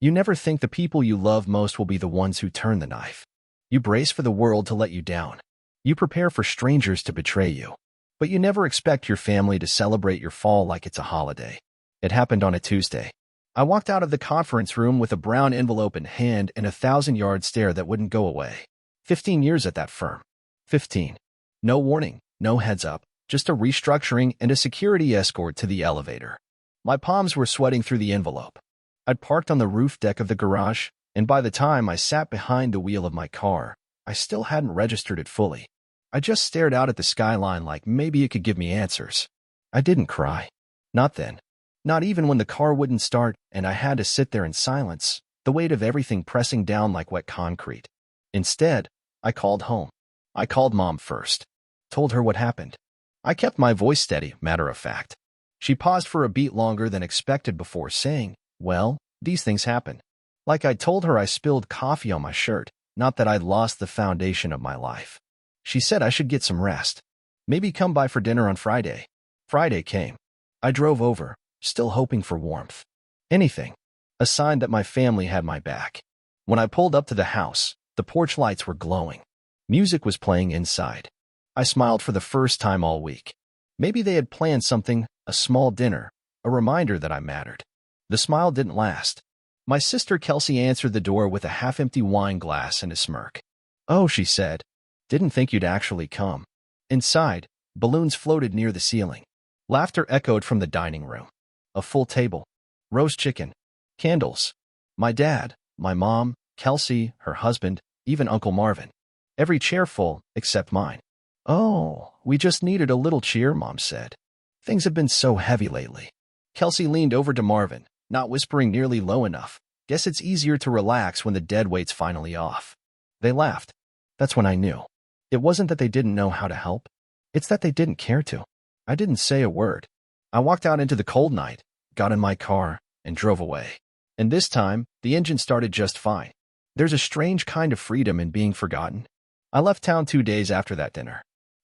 You never think the people you love most will be the ones who turn the knife. You brace for the world to let you down. You prepare for strangers to betray you. But you never expect your family to celebrate your fall like it's a holiday. It happened on a Tuesday. I walked out of the conference room with a brown envelope in hand and a 1,000-yard stare that wouldn't go away. 15 years at that firm. 15. No warning, no heads up, just a restructuring and a security escort to the elevator. My palms were sweating through the envelope. I'd parked on the roof deck of the garage, and by the time I sat behind the wheel of my car, I still hadn't registered it fully. I just stared out at the skyline like maybe it could give me answers. I didn't cry. Not then. Not even when the car wouldn't start and I had to sit there in silence, the weight of everything pressing down like wet concrete. Instead, I called home. I called Mom first. Told her what happened. I kept my voice steady, matter of fact. She paused for a beat longer than expected before saying, "Well, these things happen." Like I told her I spilled coffee on my shirt, not that I'd lost the foundation of my life. She said I should get some rest. Maybe come by for dinner on Friday. Friday came. I drove over, still hoping for warmth. Anything. A sign that my family had my back. When I pulled up to the house, the porch lights were glowing. Music was playing inside. I smiled for the first time all week. Maybe they had planned something, a small dinner, a reminder that I mattered. The smile didn't last. My sister Kelsey answered the door with a half-empty wine glass and a smirk. "Oh," she said, "didn't think you'd actually come." Inside, balloons floated near the ceiling. Laughter echoed from the dining room. A full table. Roast chicken. Candles. My dad, my mom, Kelsey, her husband, even Uncle Marvin. Every chair full, except mine. "Oh, we just needed a little cheer," Mom said. "Things have been so heavy lately." Kelsey leaned over to Marvin, not whispering nearly low enough. "Guess it's easier to relax when the dead weight's finally off." They laughed. That's when I knew. It wasn't that they didn't know how to help. It's that they didn't care to. I didn't say a word. I walked out into the cold night, got in my car, and drove away. And this time, the engine started just fine. There's a strange kind of freedom in being forgotten. I left town 2 days after that dinner.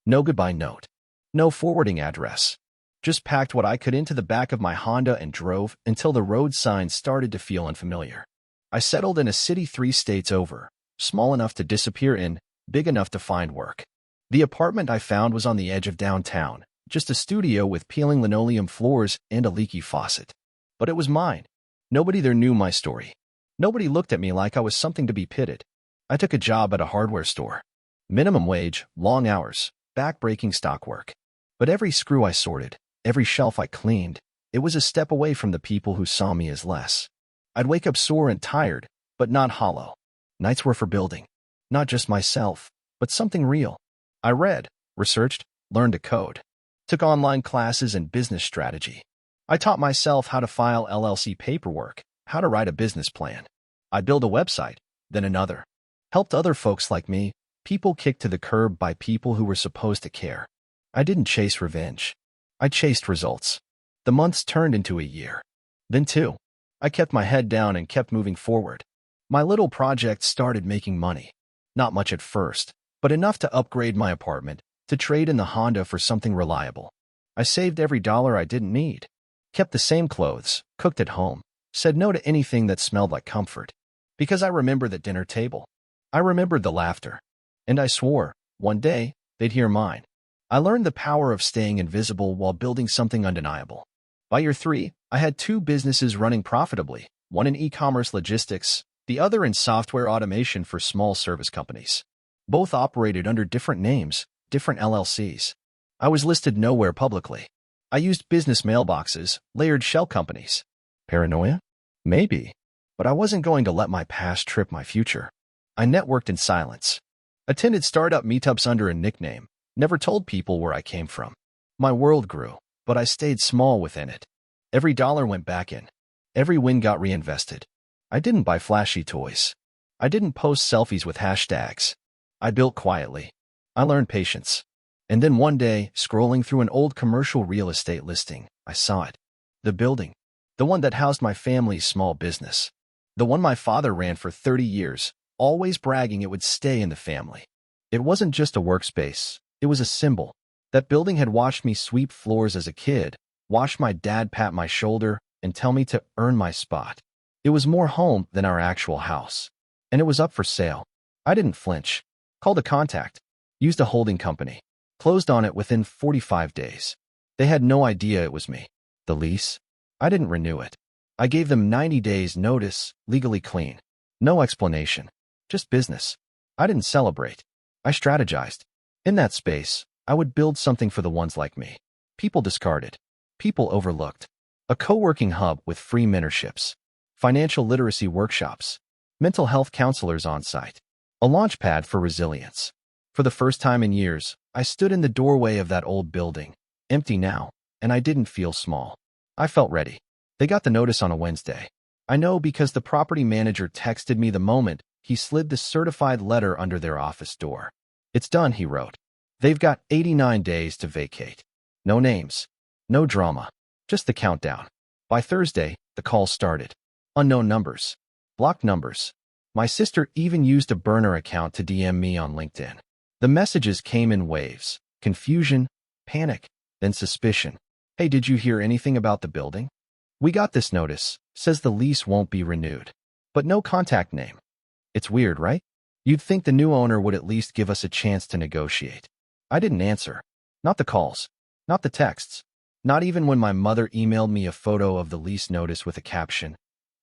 No goodbye note. No forwarding address. Just packed what I could into the back of my Honda and drove until the road signs started to feel unfamiliar. I settled in a city 3 states over, small enough to disappear in, big enough to find work. The apartment I found was on the edge of downtown, just a studio with peeling linoleum floors and a leaky faucet. But it was mine. Nobody there knew my story. Nobody looked at me like I was something to be pitied. I took a job at a hardware store. Minimum wage, long hours, back-breaking stock work. But every screw I sorted, every shelf I cleaned, it was a step away from the people who saw me as less. I'd wake up sore and tired, but not hollow. Nights were for building. Not just myself, but something real. I read, researched, learned to code. Took online classes in business strategy. I taught myself how to file LLC paperwork, how to write a business plan. I built a website, then another. Helped other folks like me, people kicked to the curb by people who were supposed to care. I didn't chase revenge. I chased results. The months turned into a year. Then 2. I kept my head down and kept moving forward. My little project started making money. Not much at first, but enough to upgrade my apartment, to trade in the Honda for something reliable. I saved every dollar I didn't need. Kept the same clothes, cooked at home, said no to anything that smelled like comfort. Because I remembered the dinner table. I remembered the laughter. And I swore, one day, they'd hear mine. I learned the power of staying invisible while building something undeniable. By year 3, I had 2 businesses running profitably, one in e-commerce logistics, the other in software automation for small service companies. Both operated under different names, different LLCs. I was listed nowhere publicly. I used business mailboxes, layered shell companies. Paranoia? Maybe. But I wasn't going to let my past trip my future. I networked in silence. Attended startup meetups under a nickname. Never told people where I came from. My world grew, but I stayed small within it. Every dollar went back in. Every win got reinvested. I didn't buy flashy toys. I didn't post selfies with hashtags. I built quietly. I learned patience. And then one day, scrolling through an old commercial real estate listing, I saw it. The building. The one that housed my family's small business. The one my father ran for 30 years, always bragging it would stay in the family. It wasn't just a workspace. It was a symbol. That building had watched me sweep floors as a kid, watched my dad pat my shoulder, and tell me to earn my spot. It was more home than our actual house. And it was up for sale. I didn't flinch. Called a contact. Used a holding company. Closed on it within 45 days. They had no idea it was me. The lease? I didn't renew it. I gave them 90 days notice, legally clean. No explanation. Just business. I didn't celebrate. I strategized. In that space, I would build something for the ones like me. People discarded. People overlooked. A co-working hub with free mentorships. Financial literacy workshops. Mental health counselors on site. A launch pad for resilience. For the first time in years, I stood in the doorway of that old building, empty now, and I didn't feel small. I felt ready. They got the notice on a Wednesday. I know because the property manager texted me the moment he slid the certified letter under their office door. It's done, he wrote. They've got 89 days to vacate. No names. No drama. Just the countdown. By Thursday, the calls started. Unknown numbers. Blocked numbers. My sister even used a burner account to DM me on LinkedIn. The messages came in waves. Confusion, panic, then suspicion. Hey, did you hear anything about the building? We got this notice. Says the lease won't be renewed. But no contact name. It's weird, right? You'd think the new owner would at least give us a chance to negotiate. I didn't answer. Not the calls. Not the texts. Not even when my mother emailed me a photo of the lease notice with a caption.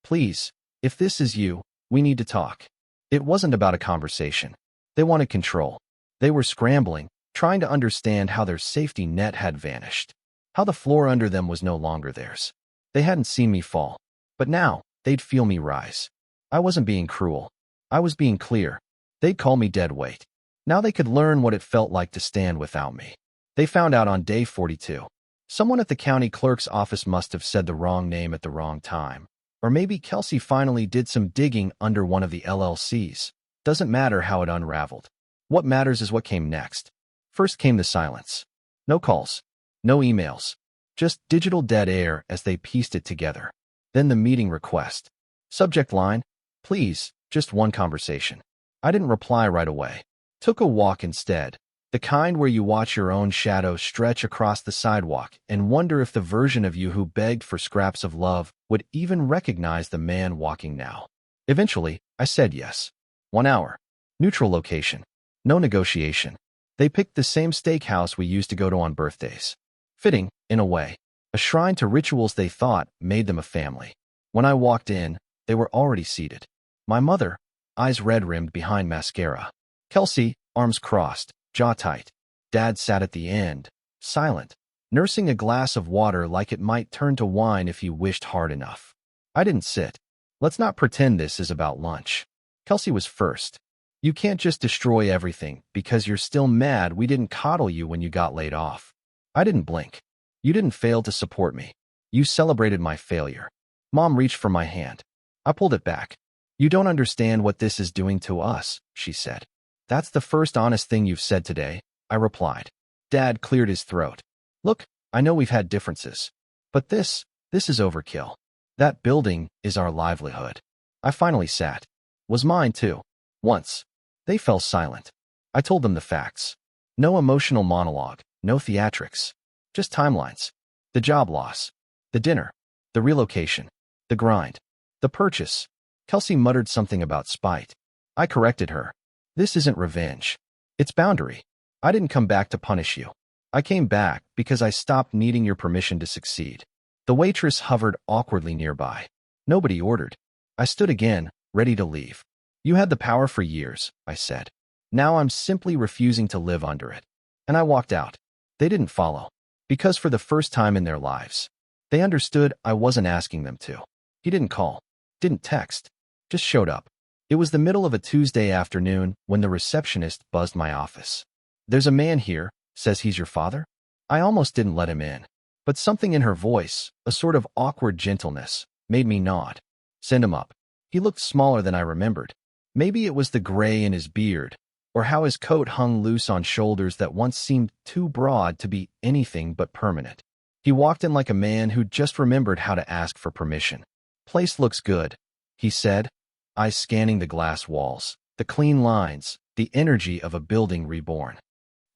Please, if this is you, we need to talk. It wasn't about a conversation. They wanted control. They were scrambling, trying to understand how their safety net had vanished. How the floor under them was no longer theirs. They hadn't seen me fall. But now, they'd feel me rise. I wasn't being cruel. I was being clear. They'd call me dead weight. Now they could learn what it felt like to stand without me. They found out on day 42. Someone at the county clerk's office must have said the wrong name at the wrong time. Or maybe Kelsey finally did some digging under one of the LLCs. Doesn't matter how it unraveled. What matters is what came next. First came the silence. No calls. No emails. Just digital dead air as they pieced it together. Then the meeting request. Subject line, please, just one conversation. I didn't reply right away. Took a walk instead. The kind where you watch your own shadow stretch across the sidewalk and wonder if the version of you who begged for scraps of love would even recognize the man walking now. Eventually, I said yes. 1 hour. Neutral location. No negotiation. They picked the same steakhouse we used to go to on birthdays. Fitting, in a way. A shrine to rituals they thought made them a family. When I walked in, they were already seated. My mother, eyes red-rimmed behind mascara. Kelsey, arms crossed, jaw tight. Dad sat at the end, silent, nursing a glass of water like it might turn to wine if he wished hard enough. I didn't sit. Let's not pretend this is about lunch. Kelsey was first. You can't just destroy everything because you're still mad we didn't coddle you when you got laid off. I didn't blink. You didn't fail to support me. You celebrated my failure. Mom reached for my hand. I pulled it back. You don't understand what this is doing to us, she said. That's the first honest thing you've said today, I replied. Dad cleared his throat. Look, I know we've had differences. But this is overkill. That building is our livelihood. I finally sat. Was mine too. Once. They fell silent. I told them the facts. No emotional monologue, no theatrics. Just timelines. The job loss. The dinner. The relocation. The grind. The purchase. Kelsey muttered something about spite. I corrected her. This isn't revenge. It's boundary. I didn't come back to punish you. I came back because I stopped needing your permission to succeed. The waitress hovered awkwardly nearby. Nobody ordered. I stood again, ready to leave. You had the power for years, I said. Now I'm simply refusing to live under it. And I walked out. They didn't follow. Because for the first time in their lives, they understood I wasn't asking them to. He didn't call. Didn't text. Just showed up. It was the middle of a Tuesday afternoon when the receptionist buzzed my office. There's a man here, says he's your father? I almost didn't let him in. But something in her voice, a sort of awkward gentleness, made me nod. Send him up. He looked smaller than I remembered. Maybe it was the gray in his beard, or how his coat hung loose on shoulders that once seemed too broad to be anything but permanent. He walked in like a man who'd just remembered how to ask for permission. Place looks good, he said, eyes scanning the glass walls, the clean lines, the energy of a building reborn.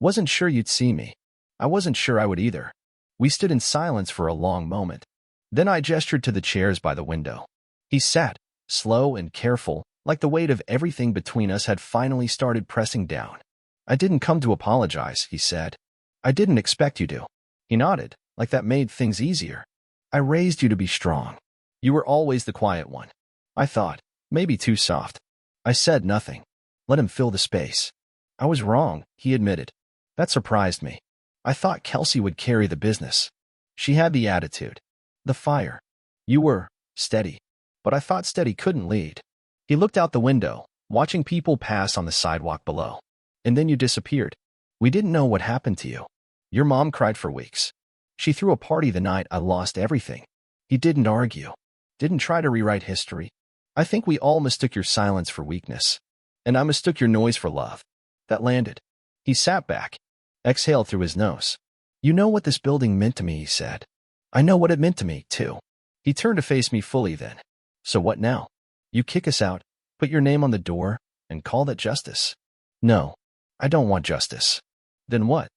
Wasn't sure you'd see me. I wasn't sure I would either. We stood in silence for a long moment. Then I gestured to the chairs by the window. He sat, slow and careful, like the weight of everything between us had finally started pressing down. I didn't come to apologize, he said. I didn't expect you to. He nodded, like that made things easier. I raised you to be strong. You were always the quiet one. I thought, maybe too soft. I said nothing. Let him fill the space. I was wrong, he admitted. That surprised me. I thought Kelsey would carry the business. She had the attitude. The fire. You were steady. But I thought steady couldn't lead. He looked out the window, watching people pass on the sidewalk below. And then you disappeared. We didn't know what happened to you. Your mom cried for weeks. She threw a party the night I lost everything. He didn't argue. Didn't try to rewrite history. I think we all mistook your silence for weakness. And I mistook your noise for love. That landed. He sat back, exhaled through his nose. You know what this building meant to me, he said. I know what it meant to me, too. He turned to face me fully then. So what now? You kick us out, put your name on the door, and call that justice? No, I don't want justice. Then what?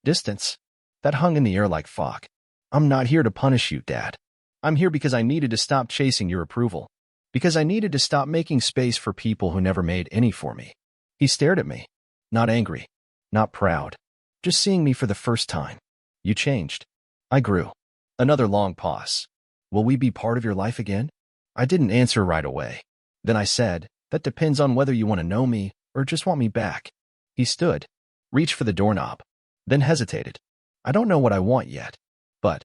Distance. That hung in the air like fog. I'm not here to punish you, Dad. I'm here because I needed to stop chasing your approval. Because I needed to stop making space for people who never made any for me. He stared at me. Not angry. Not proud. Just seeing me for the first time. You changed. I grew. Another long pause. Will we be part of your life again? I didn't answer right away. Then I said, that depends on whether you want to know me or just want me back. He stood, reached for the doorknob, then hesitated. I don't know what I want yet, but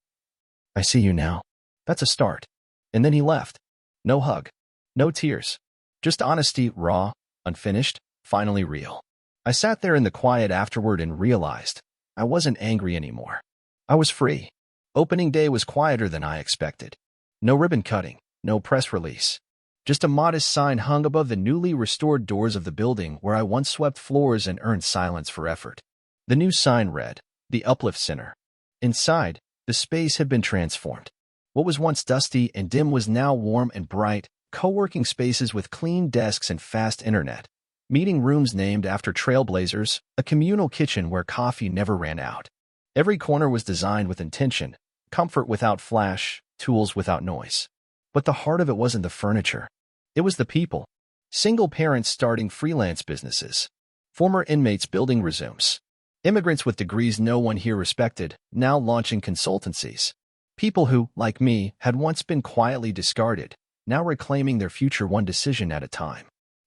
I see you now. That's a start. And then he left. No hug. No tears. Just honesty, raw, unfinished, finally real. I sat there in the quiet afterward and realized I wasn't angry anymore. I was free. Opening day was quieter than I expected. No ribbon cutting, no press release. Just a modest sign hung above the newly restored doors of the building where I once swept floors and earned silence for effort. The new sign read, The Uplift Center. Inside, the space had been transformed. What was once dusty and dim was now warm and bright, co-working spaces with clean desks and fast internet. Meeting rooms named after trailblazers, a communal kitchen where coffee never ran out. Every corner was designed with intention, comfort without flash, tools without noise. But the heart of it wasn't the furniture. It was the people. Single parents starting freelance businesses. Former inmates building resumes. Immigrants with degrees no one here respected, now launching consultancies. People who, like me, had once been quietly discarded, now reclaiming their future one decision at a time.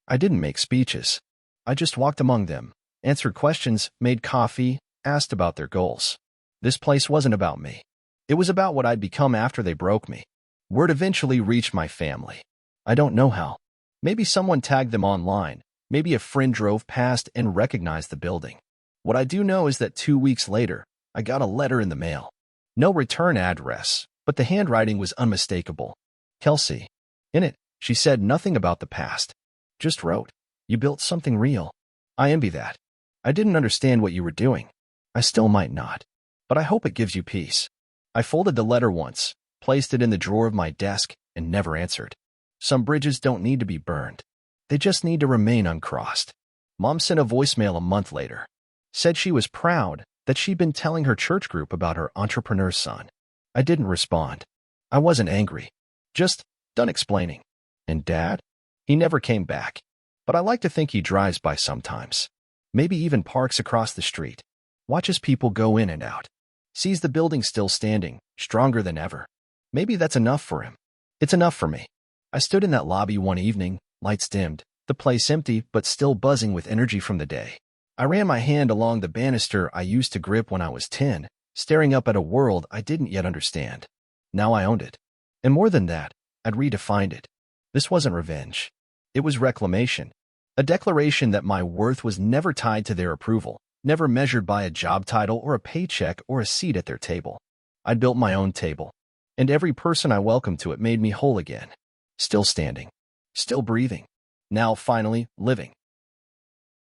I didn't make speeches. I just walked among them, answered questions, made coffee, asked about their goals. This place wasn't about me. It was about what I'd become after they broke me. Word eventually reached my family. I don't know how. Maybe someone tagged them online. Maybe a friend drove past and recognized the building. What I do know is that 2 weeks later, I got a letter in the mail. No return address, but the handwriting was unmistakable. Kelsey. In it, she said nothing about the past. Just wrote, you built something real. I envy that. I didn't understand what you were doing. I still might not. But I hope it gives you peace. I folded the letter once, placed it in the drawer of my desk, and never answered. Some bridges don't need to be burned. They just need to remain uncrossed. Mom sent a voicemail a month later. Said she was proud that she'd been telling her church group about her entrepreneur son. I didn't respond. I wasn't angry. Just done explaining. And Dad? He never came back. But I like to think he drives by sometimes. Maybe even parks across the street. Watches people go in and out. Sees the building still standing, stronger than ever. Maybe that's enough for him. It's enough for me. I stood in that lobby one evening, lights dimmed, the place empty but still buzzing with energy from the day. I ran my hand along the banister I used to grip when I was 10, staring up at a world I didn't yet understand. Now I owned it. And more than that, I'd redefined it. This wasn't revenge. It was reclamation. A declaration that my worth was never tied to their approval, never measured by a job title or a paycheck or a seat at their table. I'd built my own table, and every person I welcomed to it made me whole again. Still standing. Still breathing. Now, finally, living.